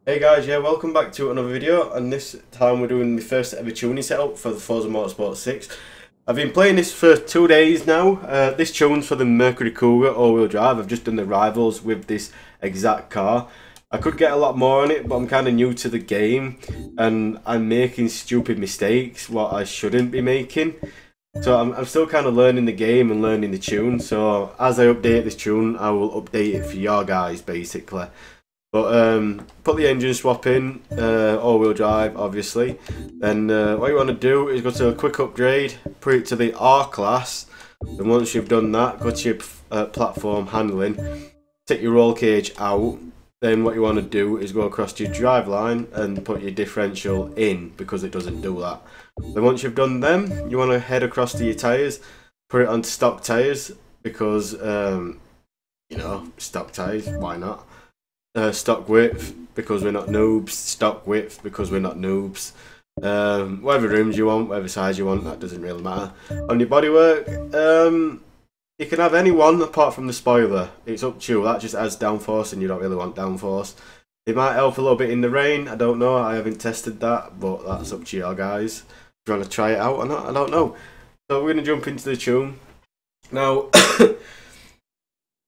Hey guys, yeah, welcome back to another video, and this time we're doing my first ever tuning setup for the Forza MotorSport 6. I've been playing this for 2 days now. This tune's for the Mecrcury Coupe all-wheel drive. I've just done the rivals with this exact car. I could get a lot more on it, but I'm kind of new to the game, and I'm making stupid mistakes, what I shouldn't be making. So I'm still kind of learning the game and learning the tune, so as I update this tune, I will update it for your guys, basically. But put the engine swap in, all-wheel drive, obviously. Then what you want to do is go to a quick upgrade, put it to the R class. And once you've done that, go to your platform handling, take your roll cage out. Then what you want to do is go across to your drive line and put your differential in, because it doesn't do that. Then once you've done them, you want to head across to your tyres, put it onto stock tyres, because you know, stock tyres, why not? Stock width, because we're not noobs. Stock width, because we're not noobs. Whatever rims you want, whatever size you want, that doesn't really matter. On your bodywork, you can have any one apart from the spoiler. It's up to you. That just adds downforce, and you don't really want downforce. It might help a little bit in the rain. I don't know. I haven't tested that, but that's up to you guys. If you want to try it out or not, I don't know. So we're gonna jump into the tune now.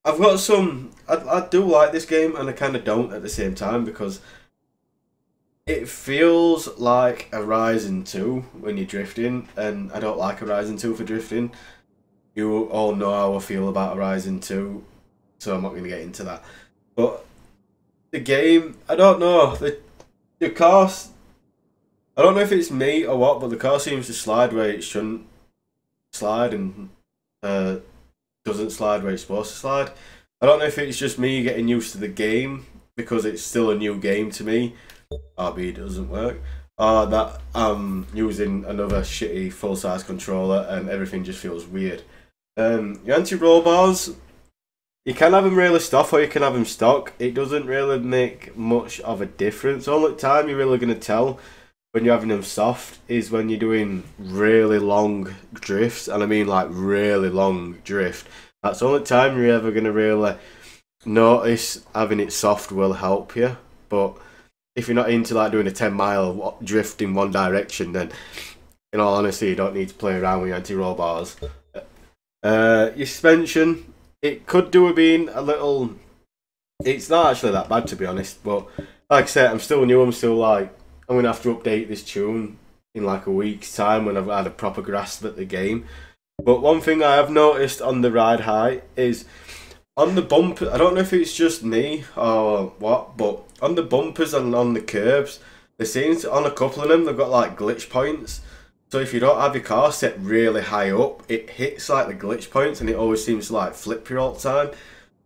I've got some. I do like this game, and I kind of don't at the same time, because it feels like a Horizon 2 when you're drifting, and I don't like Horizon 2 for drifting. You all know how I feel about Horizon 2, so I'm not going to get into that. But the game, I don't know. The car, I don't know if it's me or what, but the car seems to slide where it shouldn't slide, and doesn't slide where it's supposed to slide. I don't know if it's just me getting used to the game, because it's still a new game to me. RB doesn't work. That I'm using another shitty full-size controller and everything just feels weird. Your anti-roll bars, you can have them really stuff or you can have them stock. It doesn't really make much of a difference. The only time you're really going to tell when you're having them soft is when you're doing really long drifts, and I mean like really long drift. That's the only time you're ever going to really notice having it soft will help you. But if you're not into like doing a 10-mile drift in one direction, then in all honesty you don't need to play around with your anti-roll bars. Your suspension, it could do with being a little, it's not actually that bad to be honest, but like I said, I'm still new. I'm going to have to update this tune in like a week's time when I've had a proper grasp at the game. But one thing I have noticed on the ride height is on the bumper, I don't know if it's just me or what, but on the bumpers and on the curbs, there seems to, on a couple of them, they've got like glitch points. So if you don't have your car set really high up, it hits like the glitch points, and it always seems to like flip you all the time.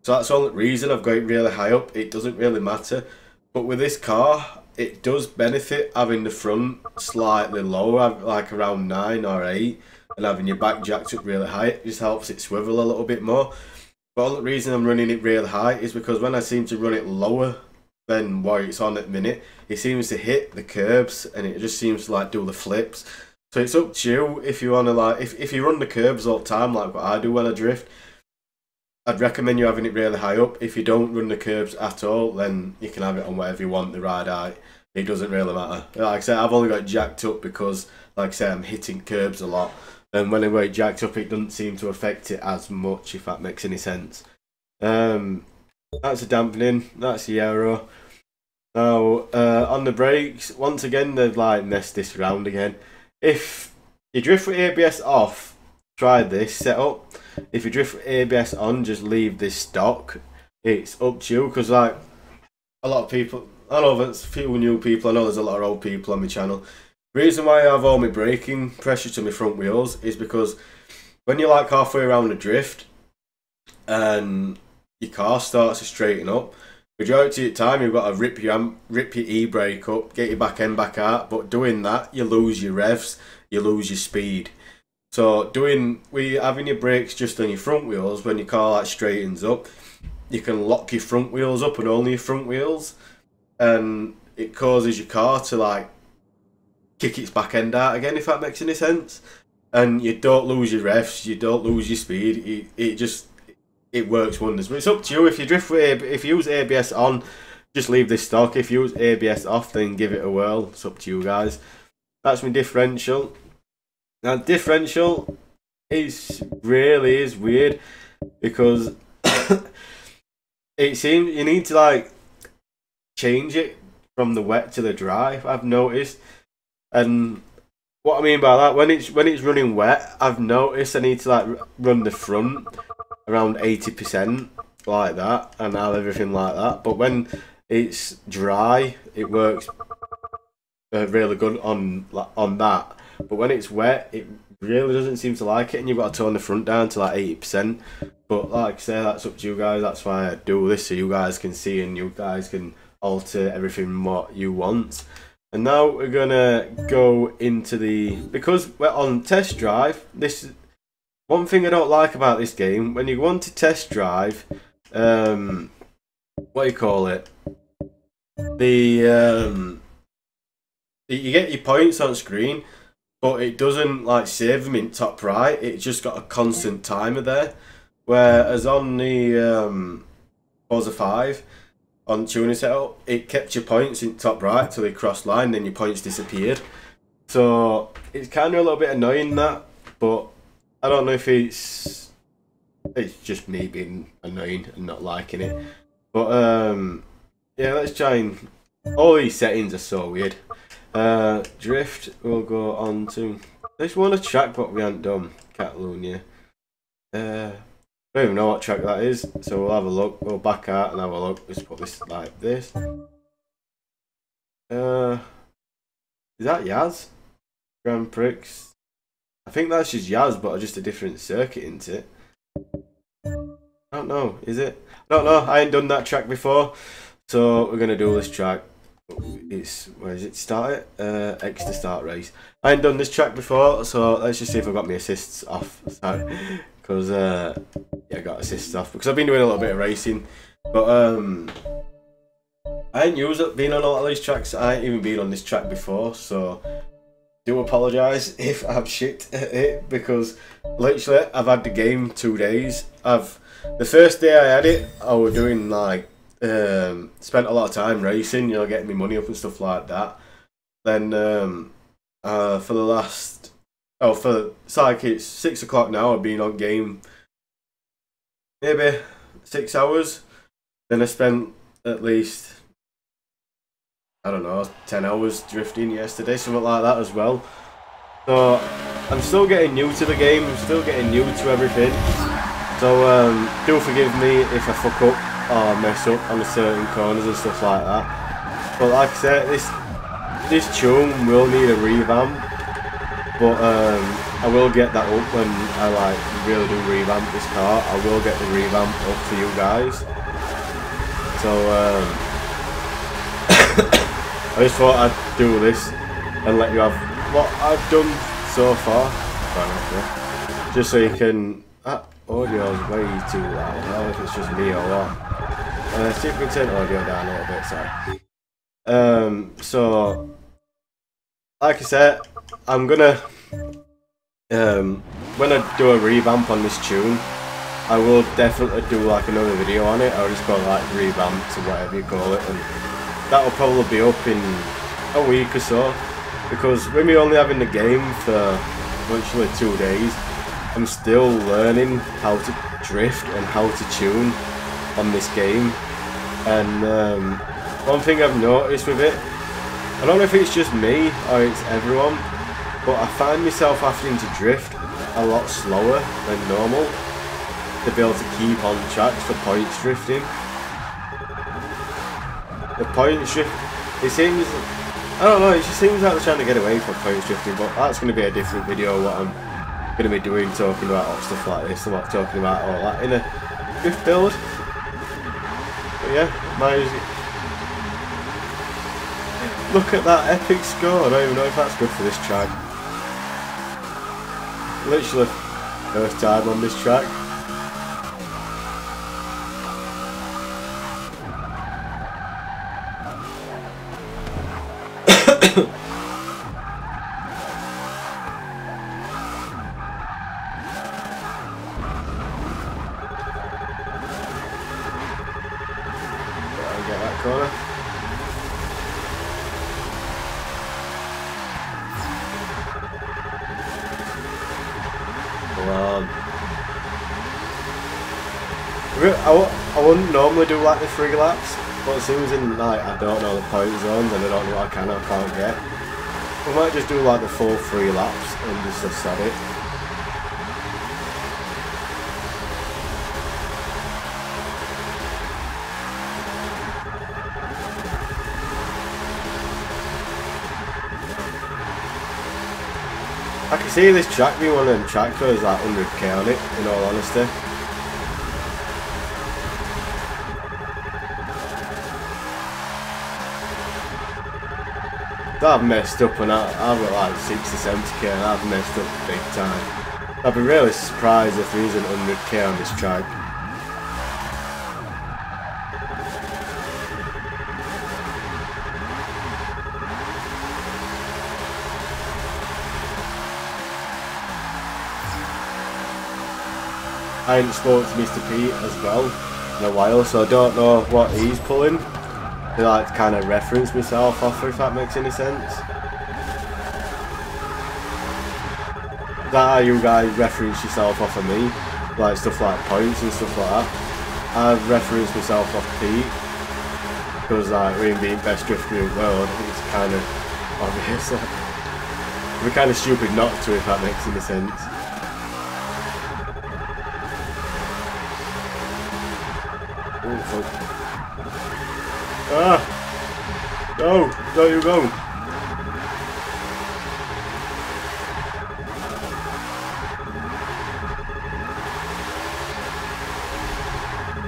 So that's the only reason I've got it really high up. It doesn't really matter. But with this car, it does benefit having the front slightly lower, like around 9 or 8, and having your back jacked up really high. It just helps it swivel a little bit more. But the reason I'm running it really high is because when I seem to run it lower than what it's on at the minute, it seems to hit the curbs, and it just seems to like do the flips. So it's up to you if you want to like, if you run the curbs all the time like what I do when I drift, I'd recommend you having it really high up. If you don't run the curbs at all, then you can have it on whatever you want, the ride height. It doesn't really matter. Like I said, I've only got it jacked up because, like I said, I'm hitting curbs a lot. And when I wear it jacked up, it doesn't seem to affect it as much, if that makes any sense. That's the dampening, that's the aero. Now, on the brakes, once again, they've like messed this around again. If you drift with ABS off, try this setup. If you drift with ABS on, just leave this stock. It's up to you, because like a lot of people, I know there's a few new people, I know there's a lot of old people on my channel. The reason why I have all my braking pressure to my front wheels is because when you're like halfway around the drift and your car starts to straighten up, majority of the time you've got to rip your e-brake up, get your back end back out, but doing that you lose your revs, you lose your speed. So having your brakes just on your front wheels, when your car like straightens up, you can lock your front wheels up and only your front wheels, and it causes your car to like kick its back end out again, if that makes any sense. And you don't lose your revs, you don't lose your speed. It works wonders. But it's up to you. If you use ABS on, just leave this stock. If you use ABS off, then give it a whirl. It's up to you guys. That's my differential. Now differential really is weird because it seems you need to like change it from the wet to the dry, I've noticed. And what I mean by that, when it's running wet, I've noticed I need to like run the front around 80% like that and have everything like that. But when it's dry, it works really good on that. But when it's wet, it really doesn't seem to like it, and you've got to tone the front down to like 80%. But like I say, that's up to you guys. That's why I do this, so you guys can see and you guys can alter everything what you want. And now we're gonna go into because we're on test drive. This one thing I don't like about this game, when you want to test drive, what do you call it? You get your points on screen, but it doesn't like save them in top right. It's just got a constant timer there. Whereas on the Forza 5 on tuning setup, it kept your points in top right till they crossed line, then your points disappeared. So it's kind of a little bit annoying that, but I don't know if it's just me being annoying and not liking it. But yeah, let's try and all these settings are so weird. Drift, we'll go on to. I just want to track what we haven't done. Catalonia. I don't even know what track that is, so we'll have a look. We'll back out and have a look. Let's put this like this. Is that Yaz? Grand Prix? I think that's just Yaz, but just a different circuit, isn't it? I don't know, is it? I don't know, I ain't done that track before. So we're going to do this track. Where is it started? X to start race. I ain't done this track before, so let's just see if I've got my assists off. Sorry. Because yeah, I got assists off because I've been doing a little bit of racing, but I ain't been on a lot of these tracks. I ain't even been on this track before, so do apologise if I'm shit at it, because literally I've had the game 2 days. The first day I had it, I was doing like spent a lot of time racing, you know, getting my money up and stuff like that. Then for the last it's like it's 6 o'clock now. I've been on game maybe 6 hours. Then I spent at least, I don't know, 10 hours drifting yesterday, something like that as well. So I'm still getting new to the game. I'm still getting new to everything. So do forgive me if I fuck up or mess up on certain corners and stuff like that. But like I said, this tune will need a revamp. But I will get that up when I like really do revamp this car. I will get the revamp up for you guys. So I just thought I'd do this and let you have what I've done so far. Just so you can. That audio's way too loud. I don't know if it's just me or what. See if we can turn audio down a little bit. Sorry. So like I said, I'm gonna when I do a revamp on this tune, I will definitely do like another video on it. I'll just go like revamp to whatever you call it, and that'll probably be up in a week or so, because with me only having the game for virtually 2 days, I'm still learning how to drift and how to tune on this game. And one thing I've noticed with it, I don't know if it's just me or it's everyone, but I find myself having to drift a lot slower than normal to be able to keep on track for points drifting. The points drift, it seems, I don't know, it just seems like they're trying to get away from points drifting, but that's going to be a different video what I'm going to be doing, talking about stuff like this. I'm not talking about all that in a drift build. But yeah, look at that epic score. I don't even know if that's good for this track. Literally first time on this track. Get that corner. I wouldn't normally do like the 3 laps, but it seems in like, I don't know the point zones and I don't know what I can or can't get. We might just do like the full 3 laps and just set it. I can see this track being one of them tracks where there's like 100k on it, in all honesty. I've messed up and I've got like 60-70k and I've messed up big time. I'd be really surprised if there isn't 100k on this track. I ain't spoke to Mr. Pete as well in a while, so I don't know what he's pulling. I like to kind of reference myself off, if that makes any sense. Is that how you guys reference yourself off of me? Like stuff like points and stuff like that. I've referenced myself off Pete because like we being best drifter in the world, it's kind of obvious. We're kind of stupid not to, if that makes any sense. Ah! No! Don't you go!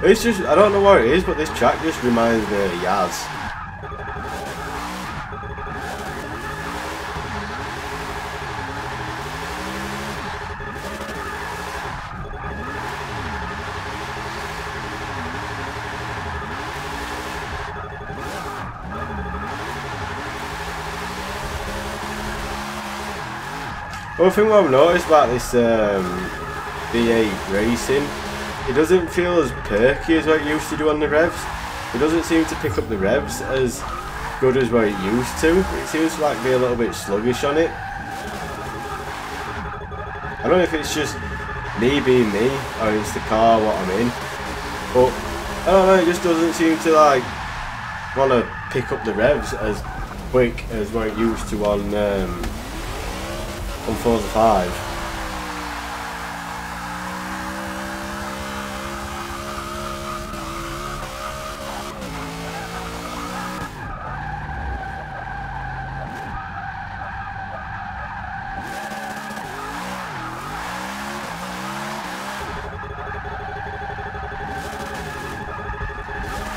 It's just, I don't know what it is, but this track just reminds me of Yaz. One thing I've noticed about this V8 racing, it doesn't feel as perky as what it used to do on the revs. It doesn't seem to pick up the revs as good as what it used to. It seems to like be a little bit sluggish on it. I don't know if it's just me being me or it's the car what I'm in, but I don't know, it just doesn't seem to like want to pick up the revs as quick as what it used to on Forza 5.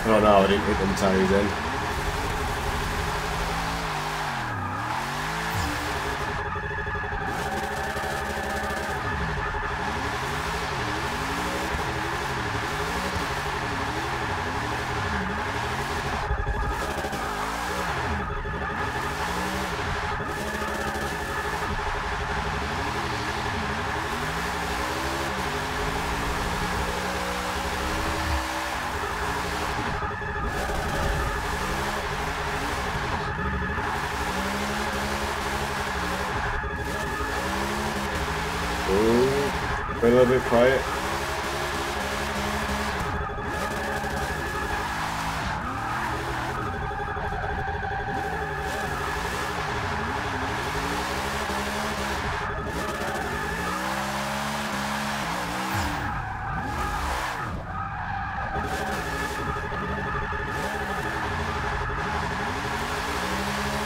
Oh no, I didn't hit them tyres in. Ooh, a little bit quiet.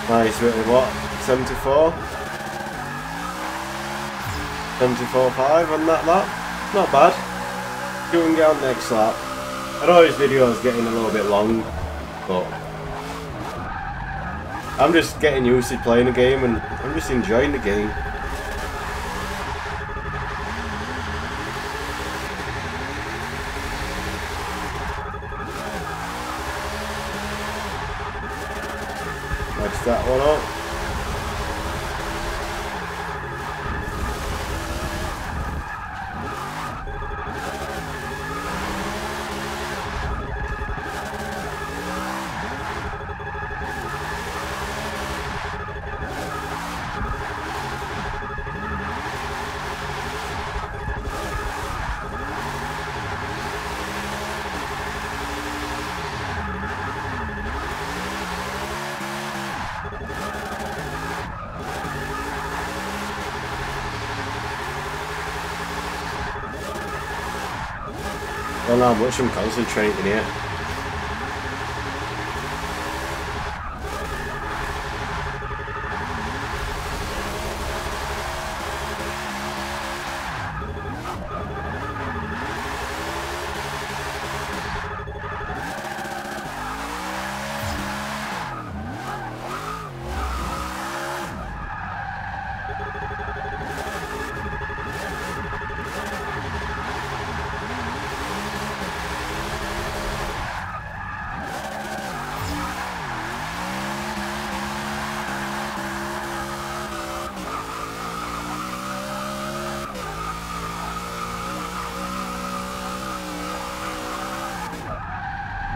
Nice, really what? 74? 74.5 on that lap. Not bad. You can get on next lap. I know this video is getting a little bit long, but I'm just getting used to playing the game and I'm just enjoying the game. Match that one up. don't know how much I'm concentrating here.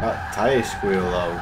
That tyre squeal though.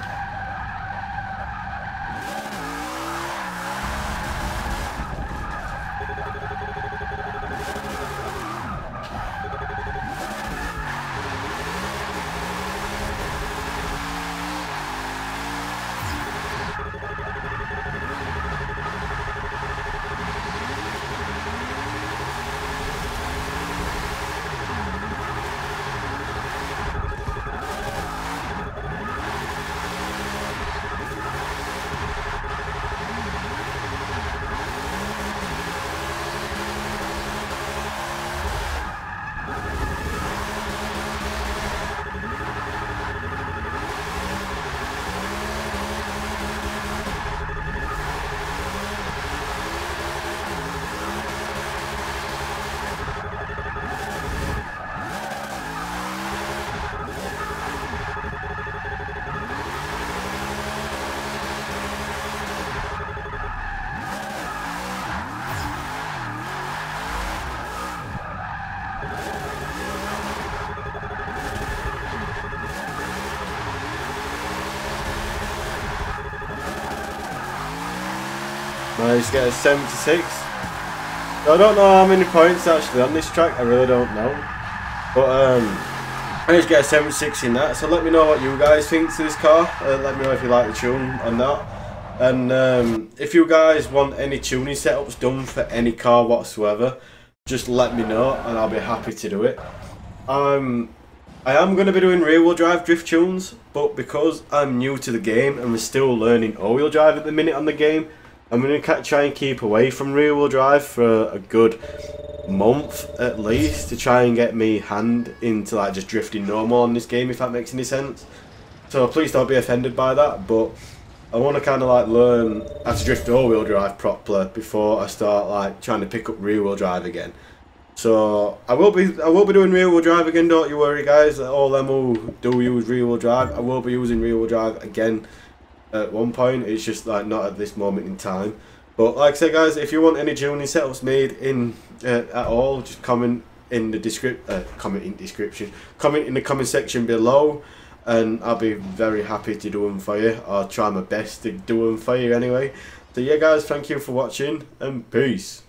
Managed to get a 76. So I don't know how many points actually on this track, I really don't know. But I managed to get a 76 in that, so let me know what you guys think to this car. Let me know if you like the tune on that. And if you guys want any tuning setups done for any car whatsoever, just let me know and I'll be happy to do it. I am going to be doing rear wheel drive drift tunes, but because I'm new to the game and we're still learning all wheel drive at the minute on the game, I'm going to try and keep away from rear wheel drive for a good month at least to try and get me hand into like just drifting normal on this game, if that makes any sense. So please don't be offended by that, but I want to kind of like learn how to drift all wheel drive properly before I start like trying to pick up rear wheel drive again. So I will be doing rear wheel drive again, don't you worry guys. All them who do use rear wheel drive, I will be using rear wheel drive again at one point. It's just like not at this moment in time. But like I said guys, if you want any tuning setups made in at all, just comment in the comment in the comment section below, and I'll be very happy to do them for you. I'll try my best to do them for you anyway. So yeah guys, thank you for watching and peace.